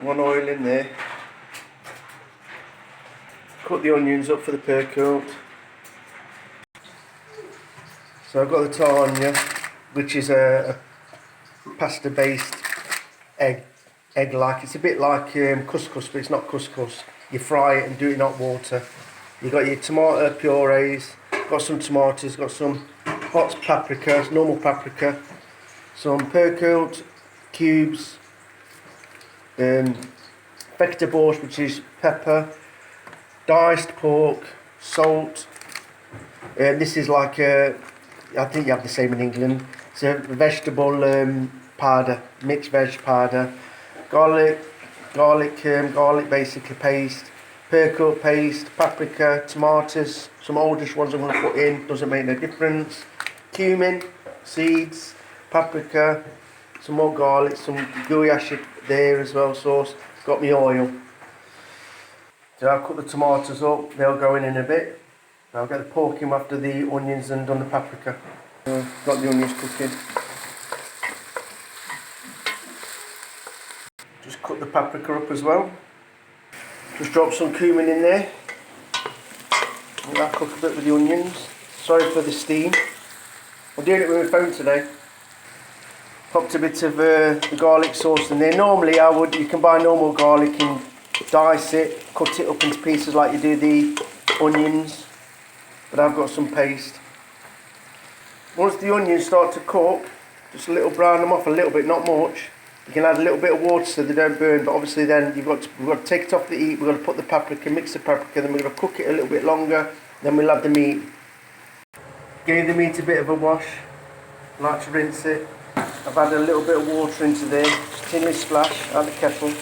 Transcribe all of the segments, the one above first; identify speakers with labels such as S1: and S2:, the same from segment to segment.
S1: One oil in there. Cut the onions up for the Pörkölt. So I've got the Tarhonyás, which is a pasta-based egg-like. It's a bit like couscous, but it's not couscous. You fry it and do it in hot water. You've got your tomato purees, got some tomatoes, got some hot paprika, normal paprika, some Pörkölt cubes, vegetables, which is pepper, diced pork, salt. This is like I think you have the same in England. It's a vegetable powder, mixed veg powder, garlic basically paste, Pörkölt paste, paprika, tomatoes, some oldish ones I'm going to put in, doesn't make no difference, cumin, seeds, paprika, some more garlic, some goulash there as well, sauce, got me oil. So I'll cut the tomatoes up, they'll go in a bit. I'll get the pork in after the onions and done the paprika. Got the onions cooking. Just cut the paprika up as well. Just drop some cumin in there. Let that cook a bit with the onions. Sorry for the steam. I'm doing it with my phone today. Popped a bit of the garlic sauce in there. Normally you can buy normal garlic and dice it, cut it up into pieces like you do the onions. But I've got some paste. Once the onions start to cook, just a little brown them off a little bit, not much. You can add a little bit of water so they don't burn, but obviously then we've got to take it off the heat, we've got to put the paprika, mix the paprika, then we're going to cook it a little bit longer, then we'll add the meat. Give the meat a bit of a wash, I like to rinse it. I've added a little bit of water into there, just tiny splash out of the kettle.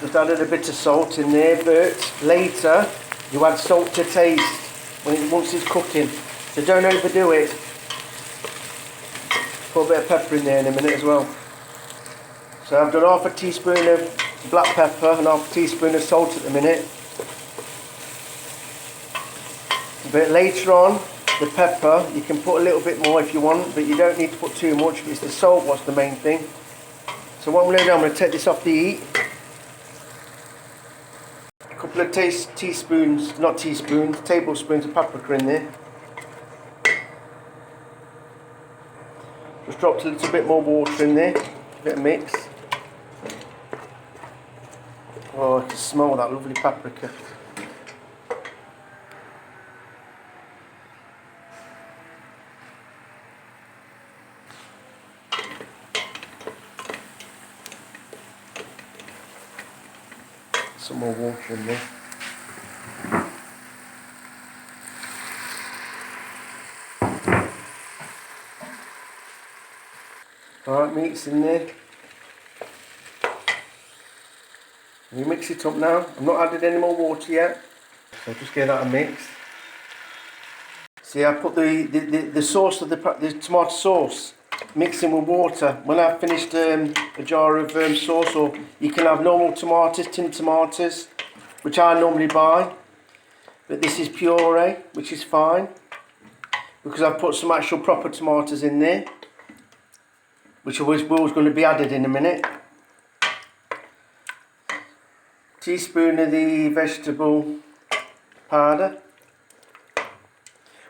S1: Just added a bit of salt in there, but later you add salt to taste once it's cooking, so don't overdo it. Put a bit of pepper in there in a minute as well. So I've done half a teaspoon of black pepper and half a teaspoon of salt at the minute. But later on, the pepper, you can put a little bit more if you want, but you don't need to put too much. It's the salt what's the main thing. So what I'm going to do, I'm going to take this off the heat. Couple of tablespoons of paprika in there. Just dropped a little bit more water in there, a bit of mix. Oh, I can smell that lovely paprika. Some more water in there. Alright, meat's in there. You mix it up now. I've not added any more water yet. So just get that mixed. See, I put the sauce of the tomato sauce mixing with water. When I've finished a jar of sauce, or you can have normal tomatoes, tinned tomatoes, which I normally buy, but this is puree, which is fine because I've put some actual proper tomatoes in there, which was going to be added in a minute. Teaspoon of the vegetable powder,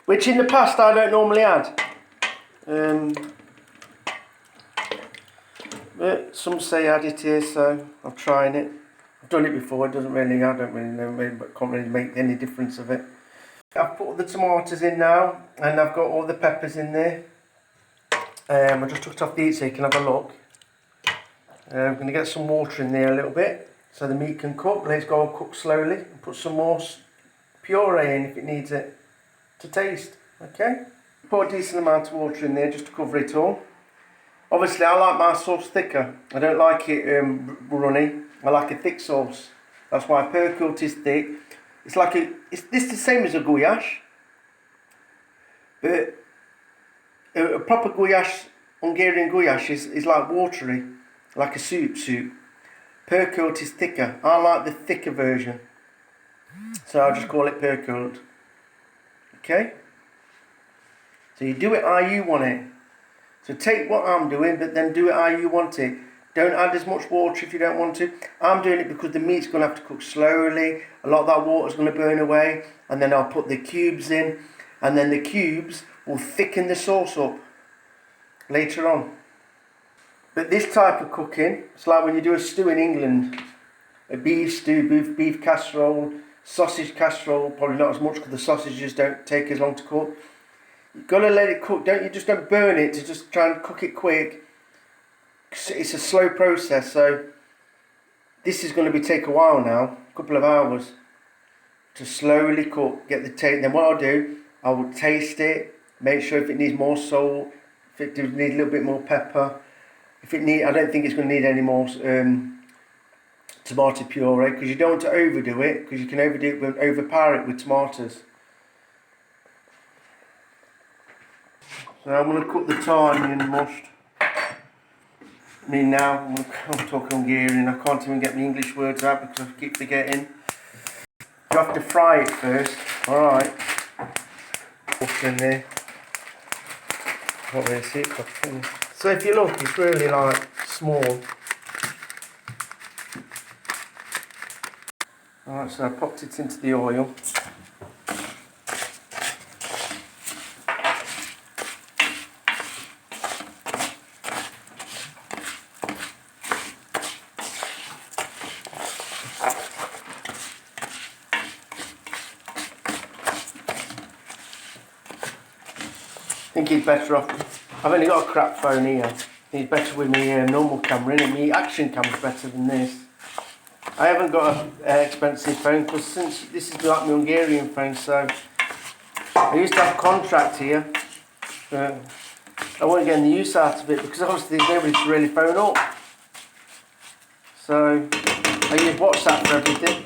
S1: which in the past I don't normally add. But some say add it here, so I'm trying it. I've done it before, I don't really know, but can't really make any difference of it. I've put the tomatoes in now, and I've got all the peppers in there. I just took it off the heat so you can have a look. I'm going to get some water in there a little bit, so the meat can cook. Let's go and cook slowly, and put some more puree in if it needs it to taste, okay? Put a decent amount of water in there just to cover it all. Obviously, I like my sauce thicker. I don't like it runny. I like a thick sauce. That's why Pörkölt is thick. It's like it's the same as a goulash, but a proper goulash, Hungarian goulash, is like watery, like a soup. Pörkölt is thicker. I like the thicker version, so I'll just call it Pörkölt. Okay. So you do it how you want it. So take what I'm doing, but then do it how you want it. Don't add as much water if you don't want to. I'm doing it because the meat's going to have to cook slowly. A lot of that water's going to burn away. And then I'll put the cubes in. And then the cubes will thicken the sauce up later on. But this type of cooking, it's like when you do a stew in England. A beef stew, beef casserole, sausage casserole. Probably not as much because the sausages don't take as long to cook. You've got to let it cook. Just don't burn it to just try and cook it quick. It's a slow process, so this is going to take a while now, a couple of hours, to slowly cook, get the taste. Then what I'll do, I will taste it, make sure if it needs more salt, if it does need a little bit more pepper. I don't think it's going to need any more tomato puree, because you don't want to overdo it, because you can overpower it with tomatoes. So I'm going to cook the Tarhonyás most. Now, I'm talking Hungarian, I can't even get my English words out because I keep forgetting. You have to fry it first, alright. Put in there. Can't really see it properly. So if you look, it's really like small. Alright, so I popped it into the oil. I think he's better off. I've only got a crap phone here. He's better with my normal camera, and my action camera's better than this. I haven't got an expensive phone because since this is like my Hungarian phone, so I used to have a contract here. But I wasn't getting the use out of it because obviously there's nobody to really phone up. So I use WhatsApp for everything.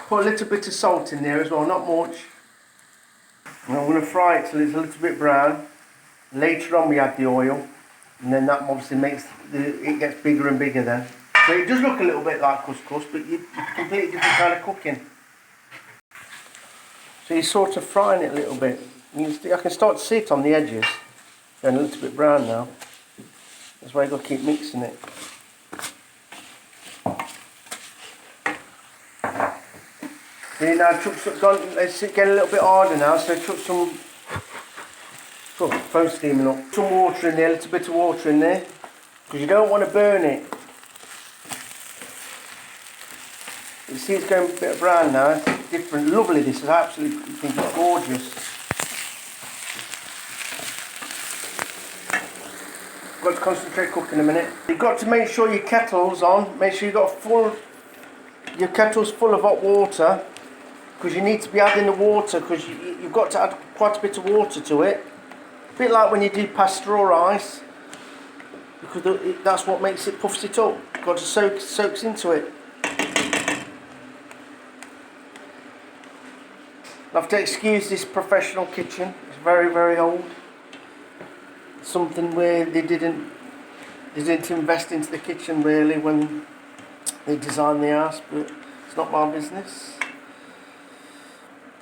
S1: Put a little bit of salt in there as well, not much. And I'm going to fry it till it's a little bit brown. Later on we add the oil, and then that obviously makes it gets bigger and bigger then. So it does look a little bit like couscous, but it's a completely different kind of cooking. So you're sort of frying it a little bit. I can start to see it on the edges. Going a little bit brown now. That's why you've got to keep mixing it. Now let's get a little bit harder now, so chuck some phone's steaming up. Some water in there, a little bit of water in there, because you don't want to burn it. You see it's going a bit brown now, it's different, lovely this, I absolutely think it's gorgeous. Got to concentrate cooking a minute. You've got to make sure your kettle's on, make sure your kettle's full of hot water. Because you need to be adding the water, because you've got to add quite a bit of water to it. A bit like when you do pasta or rice, because that's what makes it, puffs it up. You've got to soaks into it. I have to excuse this professional kitchen. It's very, very old. Something where they didn't invest into the kitchen really when they designed the house, but it's not my business.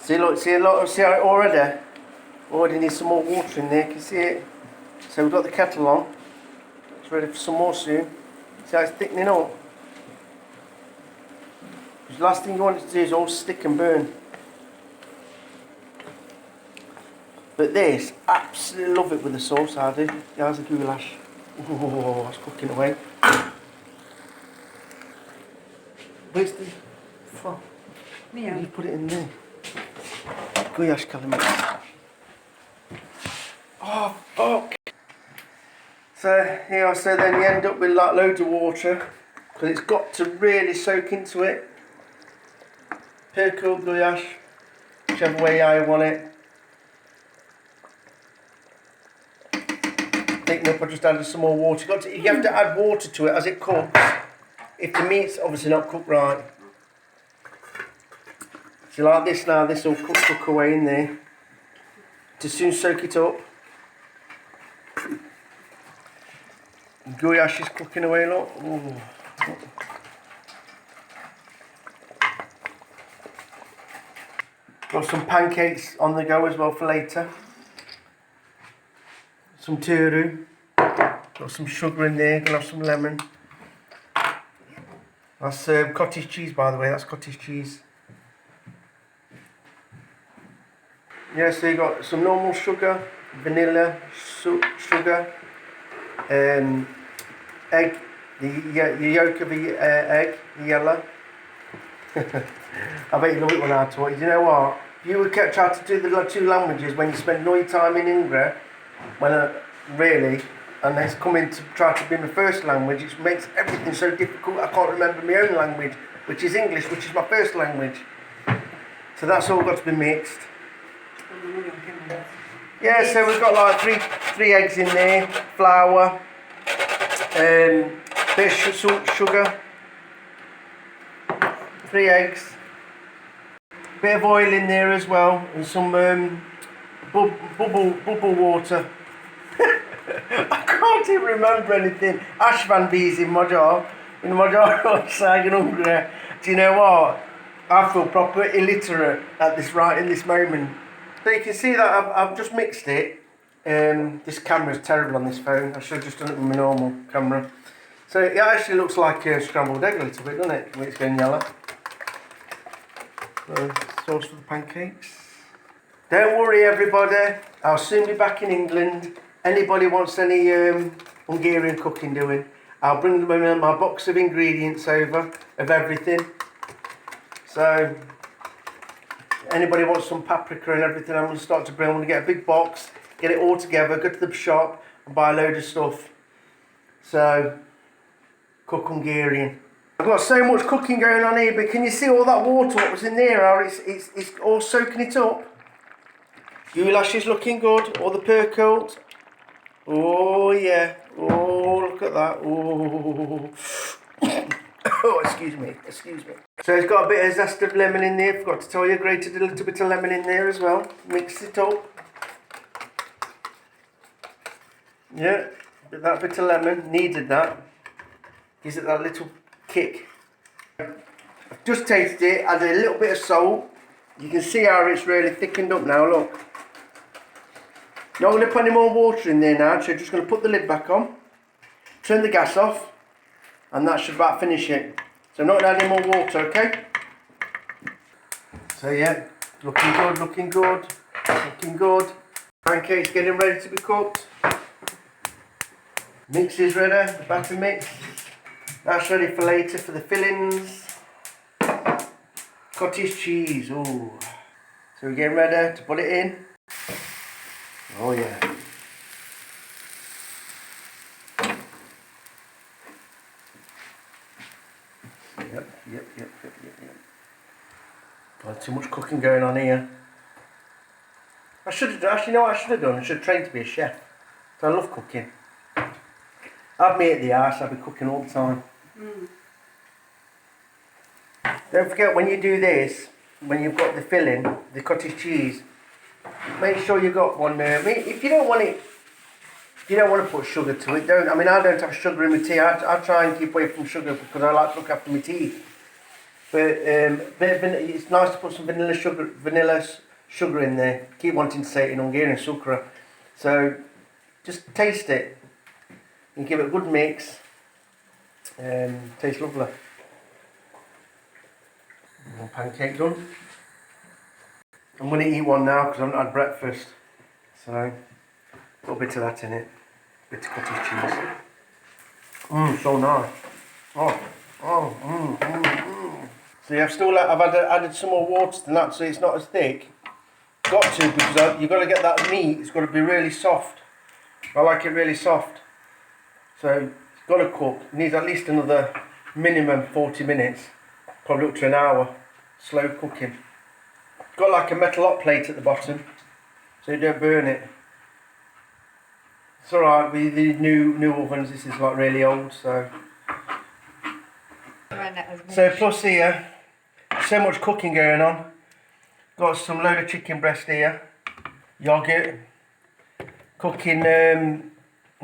S1: See, look, see how it already needs some more water in there, can you see it? So we've got the kettle on, it's ready for some more soon. See how it's thickening up? The last thing you want it to do is all stick and burn. But this, absolutely love it with the sauce, I do. How's the goulash? Oh, it's cooking away. Where's the... Yeah. You put it in there. Goulash calamari. Oh fuck! So yeah, so then you end up with like loads of water because it's got to really soak into it. Pörkölt goulash, whichever way I want it. Thicken up, I just added some more water. You have to add water to it as it cooks. If the meat's obviously not cooked right. So like this now, this will cook away in there. To soon soak it up. Goulash is cooking away, look. Ooh. Got some pancakes on the go as well for later. Some Túrós. Got some sugar in there, gonna have some lemon. That's cottage cheese, by the way, that's cottage cheese. Yeah, so you got some normal sugar, vanilla, sugar, egg, the yolk of the egg, the yellow. I bet you love it when I talk. You know what? If you would try to do the two languages when you spend no time in England, when really, and it's coming to try to be my first language, it makes everything so difficult. I can't remember my own language, which is English, which is my first language. So that's all got to be mixed. Yeah, so we've got like three eggs in there, flour, bit of salt, sugar, 3 eggs, bit of oil in there as well, and some bubble water. I can't even remember anything. Ash van bees in my jar in Hungary. Do you know what? I feel proper illiterate at this moment. So you can see that I've just mixed it. This camera is terrible on this phone. I should have just done it with my normal camera. So it actually looks like a scrambled egg a little bit, doesn't it? When it's going yellow. So, sauce for the pancakes. Don't worry everybody, I'll soon be back in England. Anybody wants any Hungarian cooking doing, I'll bring them my box of ingredients over, of everything. So, anybody wants some paprika and everything, I'm going to start to bring. I'm going to get a big box, get it all together, go to the shop and buy a load of stuff. So, cook Hungarian. I've got so much cooking going on here, but can you see all that water what was in there? It's all soaking it up. Goulash is looking good, all the Pörkölt. Oh yeah, oh look at that, oh. Oh, excuse me. So it's got a bit of zest of lemon in there, forgot to tell you, grated a little bit of lemon in there as well. Mix it up. Yeah, that bit of lemon, needed that. Gives it that little kick. I've just tasted it, added a little bit of salt. You can see how it's really thickened up now, look. Not going to put any more water in there now, so just going to put the lid back on. Turn the gas off. And that should about finish it. So I'm not going to add any more water, okay? So yeah, looking good. Pancakes getting ready to be cooked. Mix is ready, the batter mix. That's ready for later for the fillings. Cottage cheese, ooh. So we're getting ready to put it in. Oh yeah. Yep. Well, too much cooking going on here. I should have done, actually, no, I should have done. I should have trained to be a chef. So I love cooking. Have me at the house, I'll be cooking all the time. Don't forget when you do this, when you've got the filling, the cottage cheese, make sure you've got one there. I mean, if you don't want to put sugar to it, don't. I mean, I don't have sugar in my tea. I try and keep away from sugar because I like to look after my teeth. But it's nice to put some vanilla sugar in there. Keep wanting to say it in Hungarian, sucra. So just taste it and give it a good mix. Tastes lovely. One pancake done. I'm going to eat one now because I haven't had breakfast. So a little bit of that in it. A bit of cottage cheese. So nice. See, I've added some more water to that so it's not as thick. Got to, because you've got to get that meat, it's got to be really soft. I like it really soft. So it's got to cook. It needs at least another minimum 40 minutes. Probably up to an hour. Slow cooking. Got like a metal hot plate at the bottom so you don't burn it. It's alright with the new ovens, this is like really old, so plus here, so much cooking going on. Got some load of chicken breast here, yogurt, cooking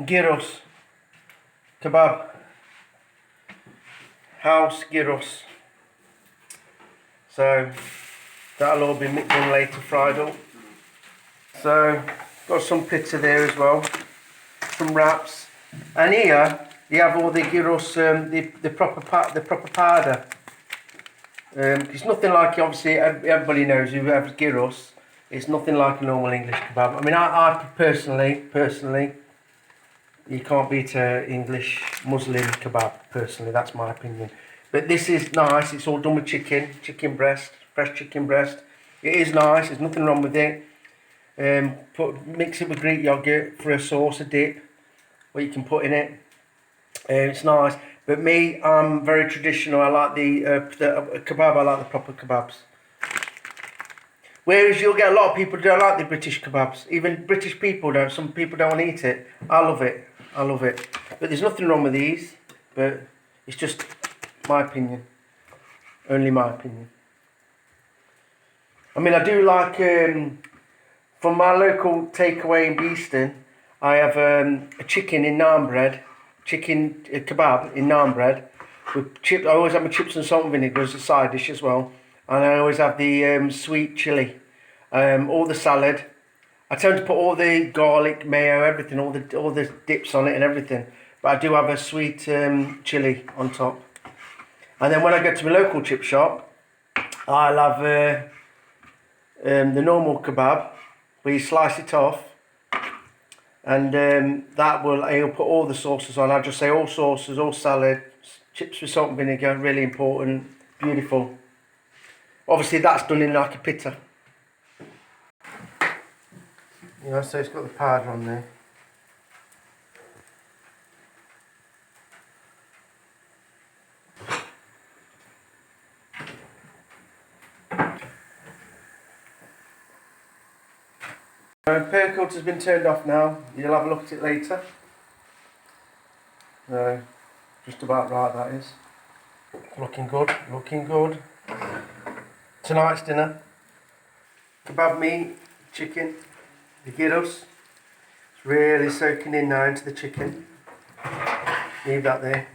S1: gyros, kebab, house gyros. So That'll all be done later, fried up. So, got some pizza there as well. Some wraps. And here, you have all the gyros, the proper powder. It's nothing like, obviously, everybody knows who has gyros. It's nothing like a normal English kebab. I mean, I personally, you can't beat a English Muslim kebab, personally, that's my opinion. But this is nice, it's all done with chicken breast, fresh chicken breast. It is nice, there's nothing wrong with it. Mix it with Greek yogurt for a sauce, a dip, what you can put in it. It's nice. But me, I'm very traditional, I like the kebab, I like the proper kebabs. Whereas you'll get a lot of people who don't like the British kebabs. Even British people don't. Some people don't eat it. I love it. I love it. But there's nothing wrong with these. But it's just my opinion. Only my opinion. I mean, I do like, from my local takeaway in Beeston, I have a chicken in naan bread. Chicken kebab in naan bread. With chips. I always have my chips and salt and vinegar as a side dish as well. And I always have the sweet chilli, all the salad. I tend to put all the garlic, mayo, everything, all the dips on it and everything. But I do have a sweet chilli on top. And then when I get to my local chip shop, I'll have the normal kebab, where you slice it off. And I'll put all the sauces on. I'll just say all sauces, all salad, chips with salt and vinegar, really important, beautiful. Obviously that's done in like a pita. Yeah, so it's got the powder on there. Pörkölt has been turned off now. You'll have a look at it later. Just about right, that is. Looking good, looking good. Tonight's dinner. Kebab meat, chicken, the gyros. It's really soaking in now into the chicken. Leave that there.